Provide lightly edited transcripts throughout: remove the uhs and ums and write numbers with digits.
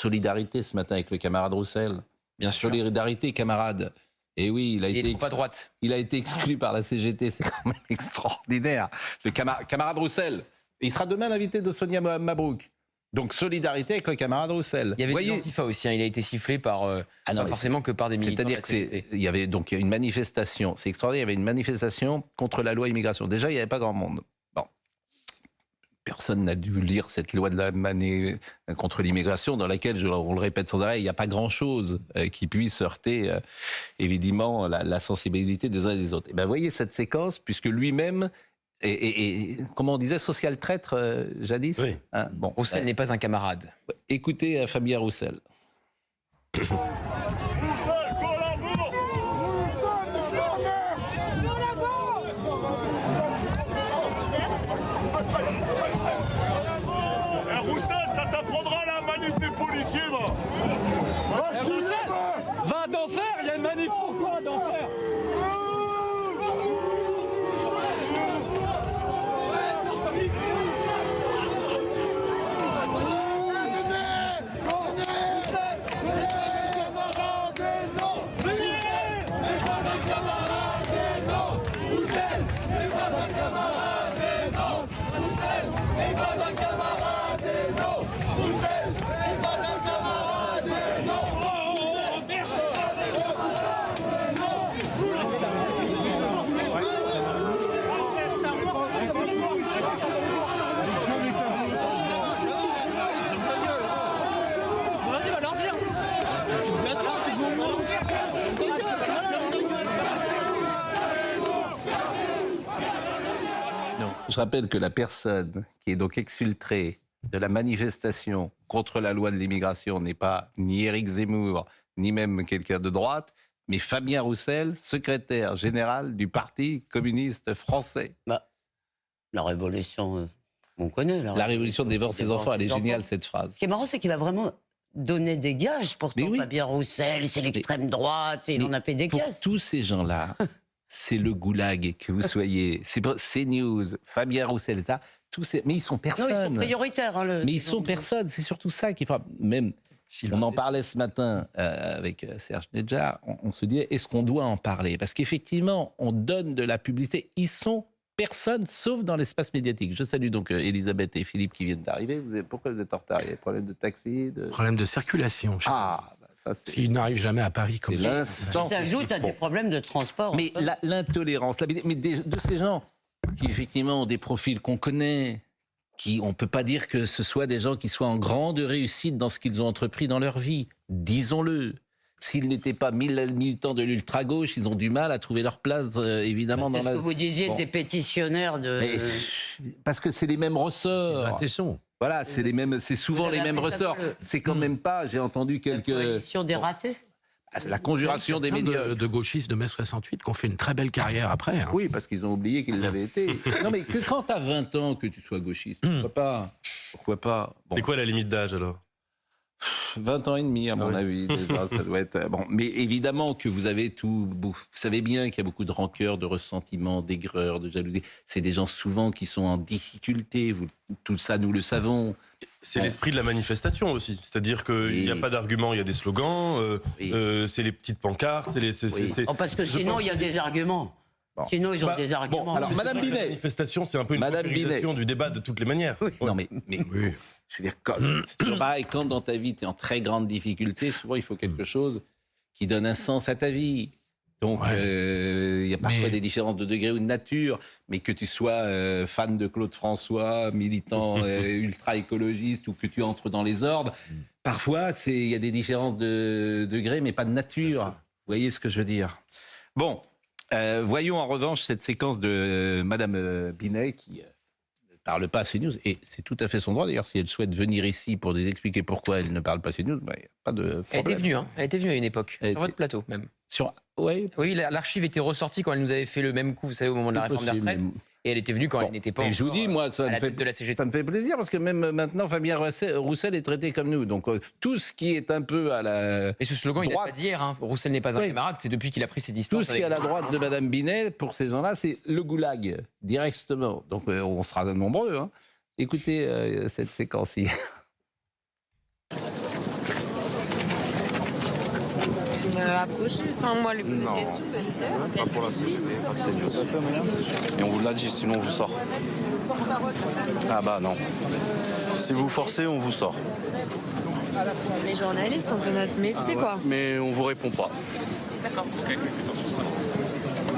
solidarité ce matin avec le camarade Roussel. Bien sûr. Solidarité, camarade. Et oui, il est trop à droite. Il a été exclu par la CGT, c'est quand même extraordinaire. Le camarade Roussel, il sera demain l'invité de Sonia Mabrouk. Donc solidarité avec le camarade Roussel. Il y avait des antifas aussi, hein. Il a été sifflé par, pas forcément que par des militants. C'est-à-dire qu'il y avait donc une manifestation, c'est extraordinaire, il y avait une manifestation contre la loi immigration. Déjà, il n'y avait pas grand monde. Bon. Personne n'a dû lire cette loi de la contre l'immigration dans laquelle, on le répète sans arrêt, il n'y a pas grand-chose qui puisse heurter évidemment la sensibilité des uns et des autres. Et ben, voyez cette séquence, puisque lui-même... Et comment on disait, social traître jadis, oui. Hein, bon, Roussel n'est pas un camarade. Écoutez Fabien Roussel. Roussel, ça t'apprendra la manif des policiers, va. Roussel, va d'enfer, il y a une manif pour toi d'enfer. Je rappelle que la personne qui est donc exfiltrée de la manifestation contre la loi de l'immigration n'est pas ni Éric Zemmour, ni même quelqu'un de droite, mais Fabien Roussel, secrétaire général du Parti communiste français. Bah, la révolution, on connaît. La révolution dévore ses enfants, elle est géniale cette phrase. Ce qui est marrant, c'est qu'il va vraiment donner des gages pour Fabien Roussel, c'est l'extrême droite, il en a fait des pour caisses. Tous ces gens-là, c'est le goulag, que vous soyez, c'est CNews, Fabien Roussel, ça, mais ils sont personne. Non, ils sont prioritaires. Hein, mais ils sont personne, c'est surtout ça qui frappe. Même, on en parlait ce matin avec Serge Nedjar, on se disait, est-ce qu'on doit en parler? Parce qu'effectivement, on donne de la publicité, ils sont personne, sauf dans l'espace médiatique. Je salue donc Elisabeth et Philippe qui viennent d'arriver. Pourquoi vous êtes en retard? Il y a des problèmes de taxi Problème de circulation. S'il n'arrive jamais à Paris comme ça. Ça s'ajoute à des problèmes de transport. Mais l'intolérance, mais de ces gens qui effectivement ont des profils qu'on connaît, on ne peut pas dire que ce soit des gens qui soient en grande réussite dans ce qu'ils ont entrepris dans leur vie. Disons-le. S'ils n'étaient pas militants de l'ultra-gauche, ils ont du mal à trouver leur place, évidemment, dans la... C'est ce que vous disiez des pétitionnaires de... Parce que c'est les mêmes ressorts. Voilà, c'est souvent les mêmes ressorts. C'est quand même pas, j'ai entendu quelques... La coalition des ratés. C'est la conjuration des médias. De gauchistes de mai 68 qui ont fait une très belle carrière après. Hein. Oui, parce qu'ils ont oublié qu'ils l'avaient été. Non, mais que quand t'as 20 ans que tu sois gauchiste, pourquoi pas Bon. C'est quoi la limite d'âge alors? 20 ans et demi, à mon avis. Déjà, ça doit être... Bon, mais évidemment que vous avez tout... Vous savez bien qu'il y a beaucoup de rancœur, de ressentiment, d'aigreur, de jalousie. C'est des gens souvent qui sont en difficulté. Tout ça, nous le savons. C'est l'esprit de la manifestation aussi. C'est-à-dire qu'il n'y a pas d'arguments, il y a des slogans. C'est les petites pancartes. Parce que sinon, il y a des arguments. Bon. Sinon, ils ont des arguments. Bon, alors, Madame Binet. La manifestation, c'est un peu une organisation du débat de toutes les manières. Oui. Non, mais oui. Je veux dire, c'est toujours pareil, quand dans ta vie, tu es en très grande difficulté, souvent, il faut quelque chose qui donne un sens à ta vie. Donc, il y a parfois des différences de degré ou de nature, mais que tu sois fan de Claude François, militant ultra-écologiste, ou que tu entres dans les ordres, parfois, il y a des différences de degré, mais pas de nature. Vous voyez ce que je veux dire? Bon. Voyons en revanche cette séquence de Madame Binet qui ne parle pas à CNews, et c'est tout à fait son droit d'ailleurs, si elle souhaite venir ici pour nous expliquer pourquoi elle ne parle pas à CNews, il n'y a pas de problème. Elle était venue à une époque, sur votre plateau même. Oui, l'archive était ressortie quand elle nous avait fait le même coup, vous savez, au moment de la réforme des retraites. Et elle était venue quand elle n'était pas je vous dis, moi, ça me fait plaisir, parce que même maintenant, Fabien Roussel est traité comme nous. Donc, tout ce qui est un peu à la Et ce slogan, droite, il n'est pas d'hier. Hein. Roussel n'est pas un camarade, c'est depuis qu'il a pris ses distances. Tout ce qui est à la droite de Madame Binet, pour ces gens-là, c'est le goulag, directement. Donc, on sera nombreux. Hein. Écoutez cette séquence-ci. approcher sans moi lui poser Non. des questions. Pas pour la CGT, pas de CNews. Et on vous l'a dit, sinon on vous sort. Ah bah non. Si vous forcez, on vous sort. On est journalistes, on fait notre métier, quoi. Mais on vous répond pas.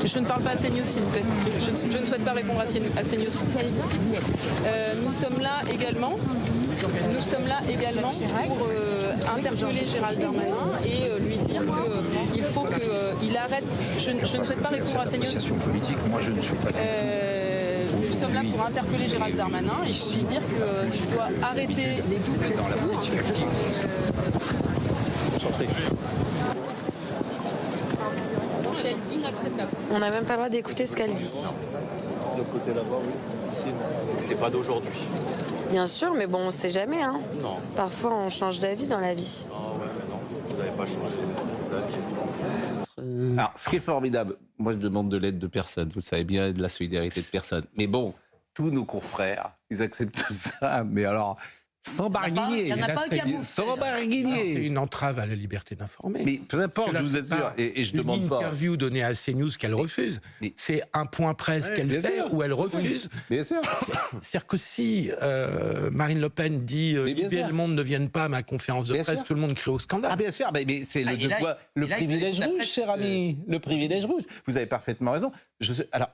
Je ne parle pas à CNews, s'il vous plaît. Je ne souhaite pas répondre à CNews. Nous sommes là également pour interpeller Gérald Darmanin et lui dire qu'il faut qu'il arrête. Je ne souhaite pas répondre à CNews. Politique, moi je ne suis pas. Nous sommes là pour interpeller Gérald Darmanin. Il faut lui dire qu'il doit arrêter les doubles discours. Elle dit inacceptable. On n'a même pas le droit d'écouter ce qu'elle dit. De côté là-bas, oui. C'est pas d'aujourd'hui. Bien sûr, mais bon, on sait jamais. Hein. Non. Parfois, on change d'avis dans la vie. Ah ouais, mais non, vous n'avez pas changé d'avis. Alors, ce qui est formidable, moi je demande de l'aide de personne, vous le savez bien, et de la solidarité de personne. Mais bon, tous nos confrères, ils acceptent ça, mais alors, sans barguigner. Il n'y en a pas un qui a bouffé. Sans barguigner. C'est une entrave à la liberté d'informer. Mais peu importe, je vous assure, et je demande pas. Une interview donnée à CNews qu'elle refuse. C'est un point presse qu'elle fait où elle refuse. Bien sûr. C'est-à-dire que si Marine Le Pen dit Libé et Le Monde ne viennent pas à ma conférence de presse, tout le monde crie au scandale. Ah bien sûr, mais c'est le privilège rouge, cher ami. Le privilège rouge. Vous avez parfaitement raison. Alors,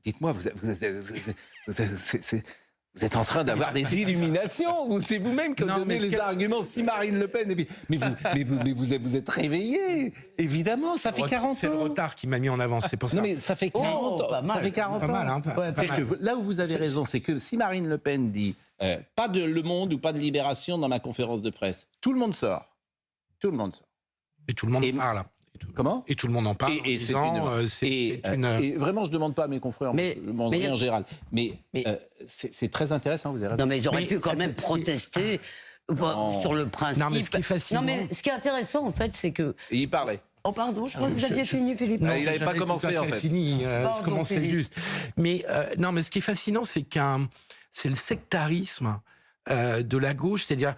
dites-moi, vous êtes en train d'avoir des illuminations. C'est vous-même qui donnez les arguments. Si Marine Le Pen... Mais vous êtes réveillé. Évidemment, ça fait 40 ans. C'est le retard qui m'a mis en avance, c'est pour ça. Non, mais ça fait 40 ans. Pas mal. Ça fait 40 pas ans. Mal, hein, pas mal. Que là où vous avez raison, c'est que si Marine Le Pen dit pas de Le Monde ou pas de Libération dans ma conférence de presse, tout le monde sort. Tout le monde sort. Et tout le monde parle. Comment ? Et tout le monde en parle. Et vraiment, je ne demande pas à mes confrères, je demande rien en général. Mais c'est très intéressant, vous avez raison. Non, mais ils auraient pu quand même protester sur le principe. Non, mais ce qui est fascinant... Non, mais ce qui est intéressant, en fait, c'est que... Et il parlait. Oh, pardon, je crois que vous aviez fini, Philippe. Non, il n'avait pas commencé, en fait. Fini, je commençais juste. Mais non, mais ce qui est fascinant, c'est c'est le sectarisme de la gauche, c'est-à-dire...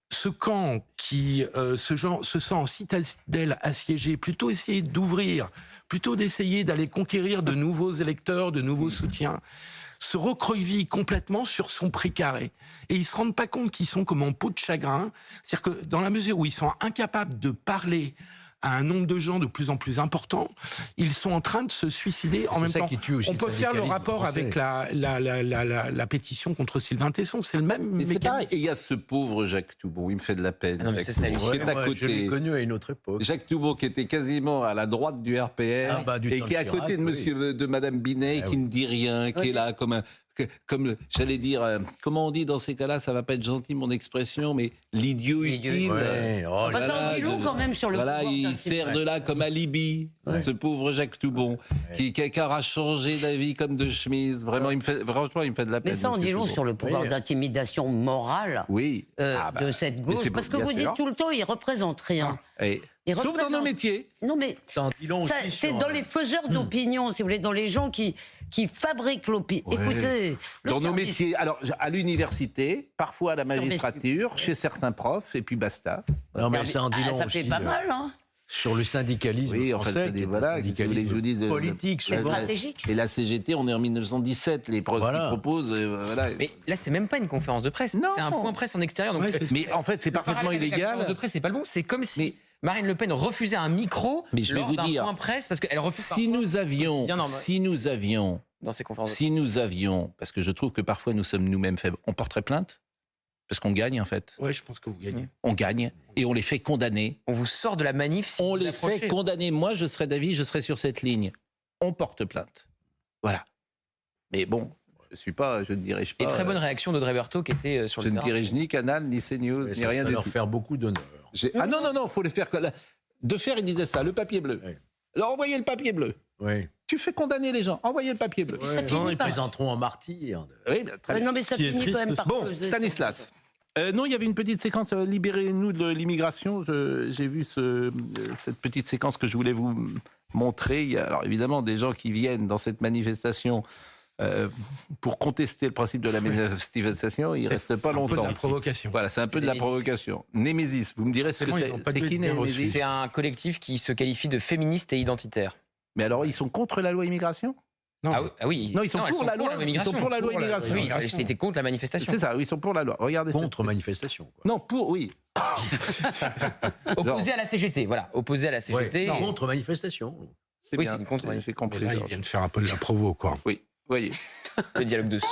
Ce camp qui se sent en citadelle assiégée, plutôt essayer d'ouvrir, plutôt d'essayer d'aller conquérir de nouveaux électeurs, de nouveaux soutiens, se recroqueville complètement sur son précaré. Et ils ne se rendent pas compte qu'ils sont comme en peau de chagrin. C'est-à-dire que dans la mesure où ils sont incapables de parler à un nombre de gens de plus en plus important, ils sont en train de se suicider en même temps. On peut faire le rapport avec la pétition contre Sylvain Tesson, c'est le même mécanisme. C'est pareil. Et il y a ce pauvre Jacques Toubon, il me fait de la peine. Non, mais c'est ça, qui est à côté. Je l'ai connu à une autre époque. Jacques Toubon qui était quasiment à la droite du RPR et qui est à côté de Madame Binet, qui ne dit rien, qui est là comme j'allais dire, comment on dit dans ces cas-là, ça va pas être gentil mon expression, mais l'idiot utile. Ça en dit long quand même sur le pouvoir. Il sert de là comme alibi, ce pauvre Jacques Toubon, qui aura changé d'avis comme de chemise. Vraiment, franchement, il me fait de la peine. Mais ça en dit long sur le pouvoir d'intimidation morale de cette gauche. Parce que vous dites tout le temps, ils représentent rien. Sauf dans nos métiers. Non, mais c'est dans les faiseurs d'opinion, si vous voulez, dans les gens qui fabriquent l'opinion. Écoutez, dans nos métiers, alors à l'université, parfois à la magistrature, chez certains profs, et puis basta. Non, mais ça en dit long ça aussi. fait pas mal, hein. Sur le syndicalisme français, voilà, syndicalisme je vous dise, politique, stratégique. Et la CGT, on est en 1917, les pros qui proposent. Mais là, c'est même pas une conférence de presse, c'est un point presse en extérieur. Donc, mais en fait, c'est parfaitement illégal. La conférence de presse, c'est pas le bon. C'est comme si Marine Le Pen refusait un micro lors d'un point presse parce qu'elle refuse. Si nous avions, dans ces conférences, parce que je trouve que parfois nous sommes nous-mêmes faibles, on porterait plainte. Parce qu'on gagne, en fait. Oui, je pense que vous gagnez. On gagne et on les fait condamner. On vous sort de la manif si on vous les fait condamner. Moi, je serais d'avis, je serais sur cette ligne. On porte plainte. Voilà. Mais bon, je ne dirige pas... Et très bonne réaction d'Audrey Berthaud qui était sur le terrain. Je ne dirige ni Canal, ni CNews, ni rien du tout. leur faire beaucoup d'honneur. Ah non, il faut les faire... De faire, il disait ça, le papier bleu. Oui. Alors, envoyez le papier bleu. Oui. Tu fais condamner les gens. Envoyez le papier bleu. Non, ils présenteront en martyr. Oui, très bien. Non, mais ça finit quand même par... Bon, Stanislas. Non, il y avait une petite séquence, libérez-nous de l'immigration. J'ai vu cette petite séquence que je voulais vous montrer. Il y a alors évidemment des gens qui viennent dans cette manifestation pour contester le principe de la manifestation, il ne reste pas longtemps. C'est un peu de la provocation. Voilà, c'est un peu de la provocation. Némésis, vous me direz ce que c'est. C'est qui Némésis? C'est un collectif qui se qualifie de féministe et identitaire. Mais alors, ils sont contre la loi immigration? Non. Ah oui. Non, ils sont pour la loi immigration. Ils sont pour la loi immigration. Oui, c'était contre la manifestation. C'est ça, ils sont pour la loi. Regardez. Contre manifestation. Quoi. Non, pour, oui. Opposé à la CGT, voilà. Opposé à la CGT. Ouais, contre manifestation. Oui, c'est une contre manifestation. J'ai compris. Là, ils viennent faire un peu de la provo, quoi. Oui, voyez. Le dialogue de sourds.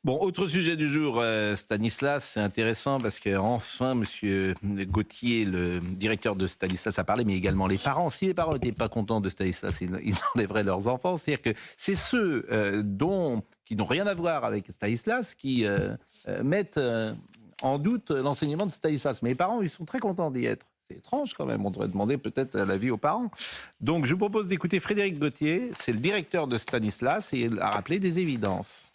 Bon, autre sujet du jour, Stanislas, c'est intéressant parce que enfin, Monsieur Gauthier, le directeur de Stanislas, a parlé, mais également les parents. Si les parents n'étaient pas contents de Stanislas, ils enlèveraient leurs enfants. C'est-à-dire que c'est ceux qui n'ont rien à voir avec Stanislas qui mettent en doute l'enseignement de Stanislas. Mais les parents, ils sont très contents d'y être. C'est étrange quand même, on devrait demander peut-être l'avis aux parents. Donc je vous propose d'écouter Frédéric Gauthier, c'est le directeur de Stanislas et il a rappelé des évidences.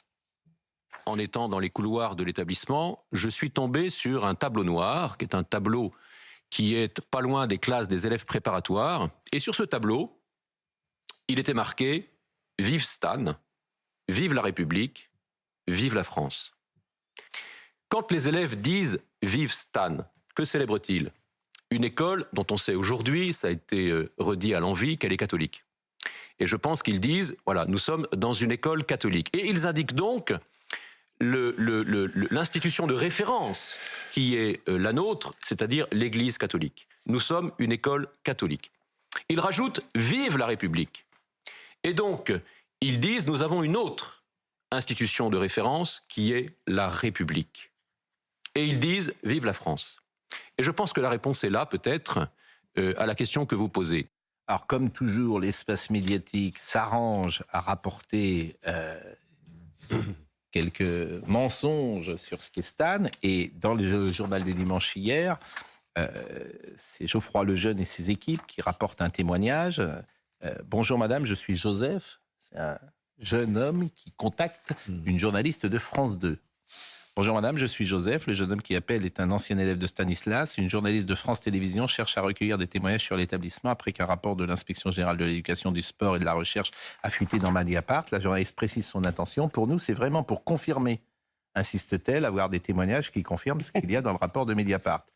En étant dans les couloirs de l'établissement, je suis tombé sur un tableau noir, qui est un tableau qui est pas loin des classes des élèves préparatoires. Et sur ce tableau, il était marqué « Vive Stan, vive la République, vive la France ». Quand les élèves disent « Vive Stan », que célèbrent-ils? Une école dont on sait aujourd'hui, ça a été redit à l'envi, qu'elle est catholique. Et je pense qu'ils disent « Voilà, nous sommes dans une école catholique ». Et ils indiquent donc l'institution de référence qui est la nôtre, c'est-à-dire l'Église catholique. Nous sommes une école catholique. Ils rajoutent « Vive la République ». Et donc, ils disent « Nous avons une autre institution de référence qui est la République ». Et ils disent « Vive la France ». Et je pense que la réponse est là, peut-être, à la question que vous posez. Alors, comme toujours, l'espace médiatique s'arrange à rapporter quelques mensonges sur ce qu'est Stan. Et dans le journal du dimanche hier, c'est Geoffroy Lejeune et ses équipes qui rapportent un témoignage. Bonjour madame, je suis Joseph. C'est un jeune homme qui contacte une journaliste de France 2. Bonjour madame, je suis Joseph. Le jeune homme qui appelle est un ancien élève de Stanislas. Une journaliste de France Télévisions cherche à recueillir des témoignages sur l'établissement après qu'un rapport de l'Inspection générale de l'éducation, du sport et de la recherche a fuité dans Mediapart. La journaliste précise son intention. Pour nous, c'est vraiment pour confirmer, insiste-t-elle, avoir des témoignages qui confirment ce qu'il y a dans le rapport de Mediapart.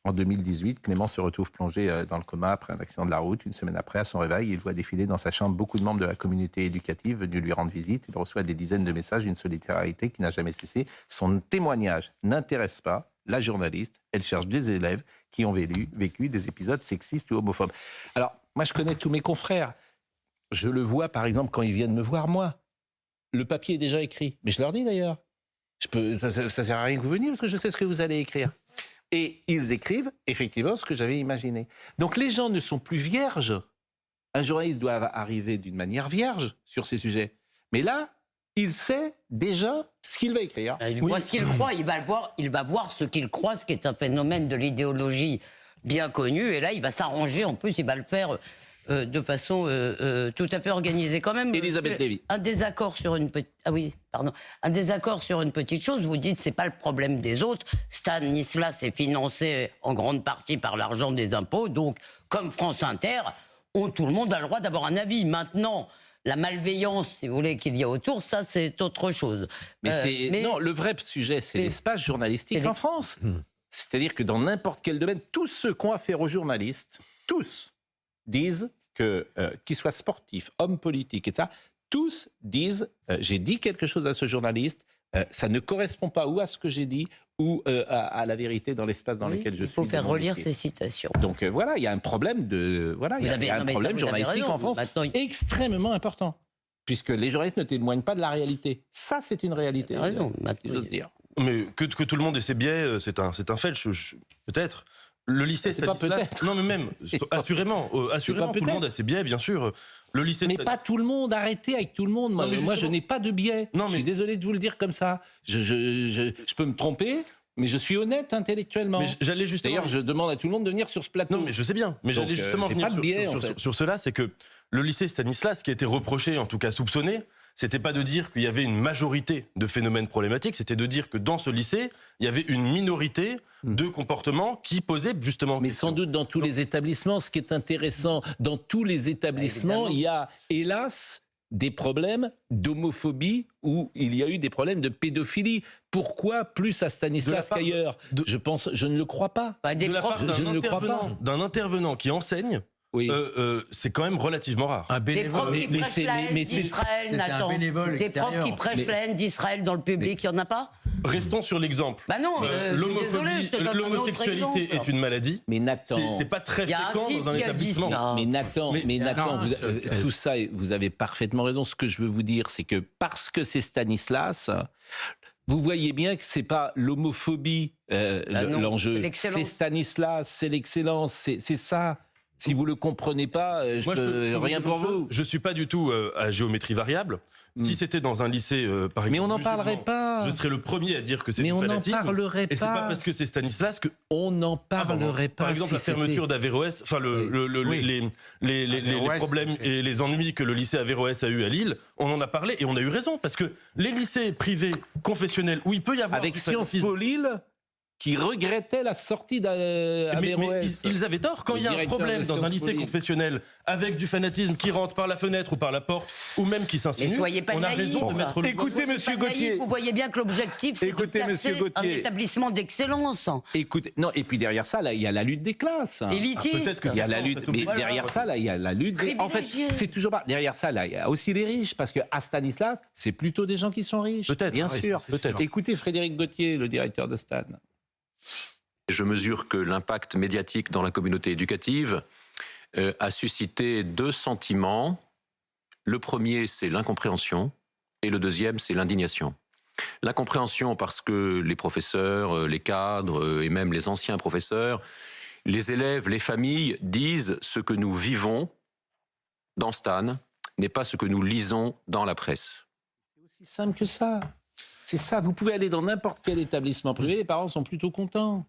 En 2018, Clément se retrouve plongé dans le coma après un accident de la route. Une semaine après, à son réveil, il voit défiler dans sa chambre beaucoup de membres de la communauté éducative venus lui rendre visite. Il reçoit des dizaines de messages, une solidarité qui n'a jamais cessé. Son témoignage n'intéresse pas la journaliste. Elle cherche des élèves qui ont vécu des épisodes sexistes ou homophobes. Alors, moi, je connais tous mes confrères. Je le vois, par exemple, quand ils viennent me voir, moi. Le papier est déjà écrit. Mais je leur dis d'ailleurs. Ça sert à rien que vous veniez parce que je sais ce que vous allez écrire. Et ils écrivent, effectivement, ce que j'avais imaginé. Donc les gens ne sont plus vierges. Un journaliste doit arriver d'une manière vierge sur ces sujets. Mais là, il sait déjà ce qu'il va écrire. Il voit ce qu'il croit, il va voir ce qu'il croit, ce qui est un phénomène de l'idéologie bien connu. Et là, il va s'arranger. En plus, il va le faire de façon tout à fait organisée quand même. Elisabeth Lévy. Un désaccord sur une petite... Un désaccord sur une petite chose, vous dites, c'est pas le problème des autres. Stanislas est financé en grande partie par l'argent des impôts, donc, comme France Inter, tout le monde a le droit d'avoir un avis. Maintenant, la malveillance, si vous voulez, qu'il y a autour, ça, c'est autre chose. Non, le vrai sujet, c'est l'espace journalistique en France. C'est-à-dire que dans n'importe quel domaine, tous ceux qui ont affaire aux journalistes, tous disent que, qu'ils soient sportifs, hommes politiques, etc., tous disent, j'ai dit quelque chose à ce journaliste, ça ne correspond pas ou à ce que j'ai dit, ou à la vérité dans l'espace dans lequel je suis. Il faut faire relire ces citations. Donc voilà, il y a un problème problème journalistique en France extrêmement important, puisque les journalistes ne témoignent pas de la réalité. Ça, c'est une réalité. Vous avez raison, si j'ose dire. Mais que tout le monde ait ses biais, c'est un fait, peut-être. Le lycée Stanislas... Non, mais même, assurément, tout le monde a ses biais, bien sûr. Le lycée mais pas tout le monde, arrêtez avec tout le monde. Moi, je n'ai pas de biais. Je suis désolé de vous le dire comme ça. Je peux me tromper, mais je suis honnête intellectuellement. D'ailleurs, je demande à tout le monde de venir sur ce plateau. Non, mais je sais bien. Mais j'allais justement venir sur cela, c'est que le lycée Stanislas, qui a été reproché, en tout cas soupçonné, c'était pas de dire qu'il y avait une majorité de phénomènes problématiques, c'était de dire que dans ce lycée, il y avait une minorité de comportements qui posaient justement... Mais sans doute dans tous les établissements, ce qui est intéressant, dans tous les établissements, il y a, hélas, des problèmes d'homophobie ou il y a eu des problèmes de pédophilie. Pourquoi plus à Stanislas qu'ailleurs ? Je ne le crois pas. De la part d'un intervenant qui enseigne, oui. C'est quand même relativement rare. Des profs qui prêchent la haine d'Israël, Nathan. Des profs qui prêchent la haine d'Israël dans le public, il n'y en a pas ? Restons sur l'exemple. Bah non, l'homophobie est une maladie. Mais Nathan, c'est pas très fréquent dans un établissement. Mais Nathan, tout ça, vous avez parfaitement raison. Ce que je veux vous dire, c'est que parce que c'est Stanislas, vous voyez bien que c'est pas l'homophobie l'enjeu. C'est Stanislas, c'est l'excellence, c'est ça. Si vous le comprenez pas, je peux rien pour vous. Je suis pas du tout à géométrie variable. Si c'était dans un lycée, par exemple, mais on n'en parlerait pas. Je serais le premier à dire que c'est du fanatisme. Mais on n'en parlerait pas. Et c'est pas parce que c'est Stanislas que on n'en parlerait pas. Par exemple, la fermeture d'Averroès, enfin les problèmes et les ennuis que le lycée Averroès a eu à Lille, on en a parlé et on a eu raison parce que les lycées privés confessionnels où il peut y avoir avec Sciences Po Lille, qui regrettaient la sortie d'Averroès. Ils avaient tort. Quand il y a un problème dans un lycée confessionnel avec du fanatisme qui rentre par la fenêtre ou par la porte, ou même qui s'insinue, on a raison de mettre le... Écoutez, monsieur Gauthier. Vous voyez bien que l'objectif, c'est de casser un établissement d'excellence. Écoutez, non, et puis derrière ça, là, il y a la lutte des classes. Élitiste. Peut-être que il y a la lutte, mais derrière ça, là, il y a la lutte des... En fait, c'est toujours pas... Derrière ça, là, il y a aussi les riches, parce qu'à Stanislas, c'est plutôt des gens qui sont riches. Peut-être. Bien sûr. Peut-être. Écoutez Frédéric Gauthier, le directeur de Stan. Je mesure que l'impact médiatique dans la communauté éducative a suscité deux sentiments. Le premier, c'est l'incompréhension, et le deuxième, c'est l'indignation. L'incompréhension parce que les professeurs, les cadres et même les anciens professeurs, les élèves, les familles disent ce que nous vivons dans Stan n'est pas ce que nous lisons dans la presse. C'est aussi simple que ça. C'est ça, vous pouvez aller dans n'importe quel établissement privé, les parents sont plutôt contents.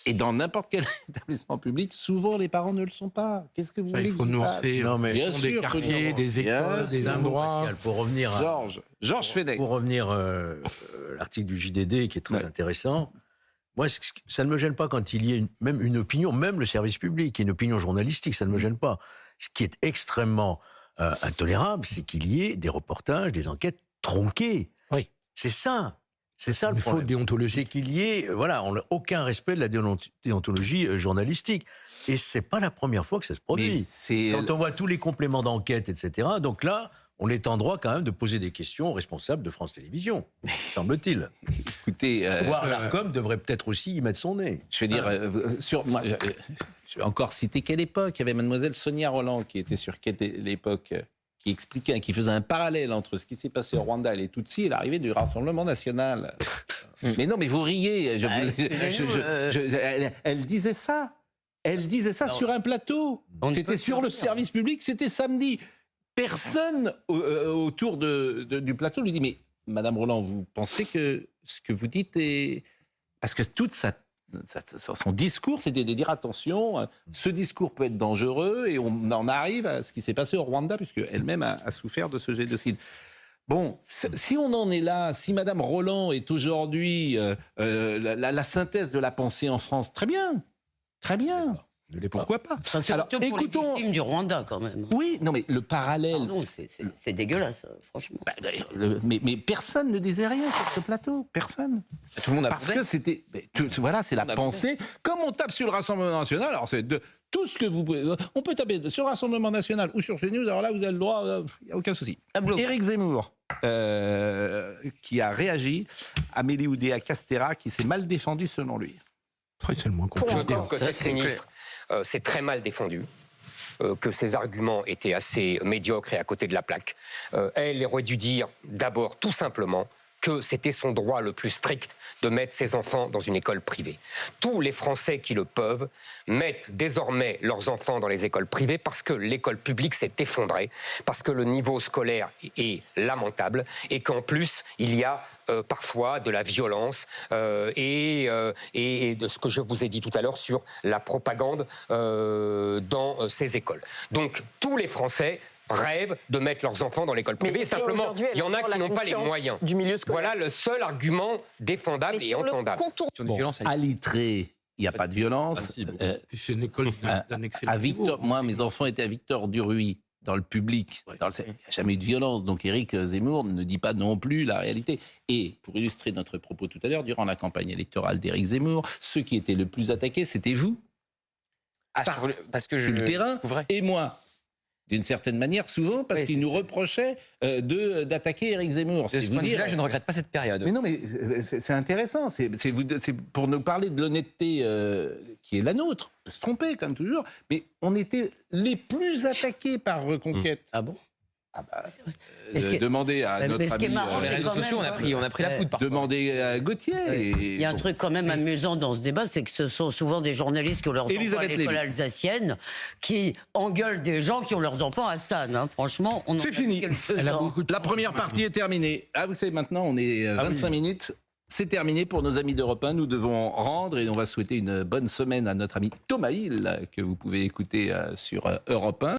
Et dans n'importe quel établissement public, souvent les parents ne le sont pas. Qu'est-ce que vous voulez? Il faut nuancer. Non, mais bien sûr, des quartiers, des écoles, des endroits. Pascal, pour revenir Georges Fenech. Pour revenir à l'article du JDD qui est très intéressant, moi, ça ne me gêne pas quand il y ait même une opinion, même le service public, une opinion journalistique, ça ne me gêne pas. Ce qui est extrêmement intolérable, c'est qu'il y ait des reportages, des enquêtes tronquées. Oui. C'est ça. C'est ça le problème. Faute déontologique. C'est qu'il y ait, voilà, on n'a aucun respect de la déontologie journalistique. Et c'est pas la première fois que ça se produit. Quand on voit tous les compléments d'enquête, etc. Donc là, on est en droit quand même de poser des questions aux responsables de France Télévisions, semble-t-il. Écoutez, voire l'ARCOM devrait peut-être aussi y mettre son nez. Je veux dire, je vais encore citer quelle époque. Il y avait mademoiselle Sonia Roland qui était sur l'époque, qui expliquait, qui faisait un parallèle entre ce qui s'est passé au Rwanda et les Tutsis et l'arrivée du Rassemblement national. Mais non, mais vous riez. Elle disait ça. Elle disait ça sur un plateau. C'était sur le service public, c'était samedi. Personne autour du plateau lui dit « Mais Madame Roland, vous pensez que ce que vous dites est... » Parce que toute son discours, c'était de dire attention, ce discours peut être dangereux et on en arrive à ce qui s'est passé au Rwanda, puisque elle-même a souffert de ce génocide. Bon, si on en est là, si Madame Roland est aujourd'hui la synthèse de la pensée en France, très bien, très bien. Pourquoi pas? Alors, écoutons les victimes du Rwanda, quand même. Oui, non, mais le parallèle. Pardon, c'est dégueulasse, franchement. Mais personne ne disait rien sur ce plateau. Personne. Tout le monde a Parce que c'était. Voilà, c'est la pensée. Comme on tape sur le Rassemblement national, alors c'est de tout ce que vous pouvez. On peut taper sur le Rassemblement national ou sur CNews, alors là, vous avez le droit, il n'y a aucun souci. Éric Zemmour, qui a réagi, Amélie Oudéa-Castéra, qui s'est mal défendu selon lui. C'est le moins Je trouve encore que cette ministre s'est très mal défendue, que ses arguments étaient assez médiocres et à côté de la plaque. Elle aurait dû dire d'abord tout simplement que c'était son droit le plus strict de mettre ses enfants dans une école privée. Tous les Français qui le peuvent mettent désormais leurs enfants dans les écoles privées parce que l'école publique s'est effondrée, parce que le niveau scolaire est lamentable et qu'en plus, il y a parfois de la violence et de ce que je vous ai dit tout à l'heure sur la propagande dans ces écoles. Donc, tous les Français rêvent de mettre leurs enfants dans l'école privée. Simplement, il y en a qui n'ont pas les moyens. Du milieu scolaire. Voilà le seul argument défendable et entendable. À Littré, il n'y a pas de violence. C'est une école d'un excellent niveau. Moi, mes enfants étaient à Victor-Duruy, dans le public. Il n'y a jamais eu de violence. Donc Éric Zemmour ne dit pas non plus la réalité. Et pour illustrer notre propos tout à l'heure, durant la campagne électorale d'Éric Zemmour, ceux qui étaient le plus attaqués, c'était vous. Parce que sur le terrain. Et moi. D'une certaine manière, souvent, parce qu'il nous reprochait d'attaquer Éric Zemmour. De ce point de vue-là, je ne regrette pas cette période. Mais non, mais c'est intéressant. C'est pour nous parler de l'honnêteté qui est la nôtre. On peut se tromper, comme toujours. Mais on était les plus attaqués par Reconquête. Ah bon? Demandez à notre ami... Sur les réseaux sociaux, on a pris la foudre parfois. Demandez à Gauthier. Il y a un truc quand même amusant dans ce débat, c'est que ce sont souvent des journalistes qui ont leurs enfants à l'école alsacienne qui engueulent des gens qui ont leurs enfants à Stan. Hein. Franchement, on c'est fini. La première partie est terminée. Ah, vous savez, maintenant, on est 25 minutes. C'est terminé pour nos amis d'Europe 1. Nous devons rendre et on va souhaiter une bonne semaine à notre ami Thomas Hill, que vous pouvez écouter sur Europe 1.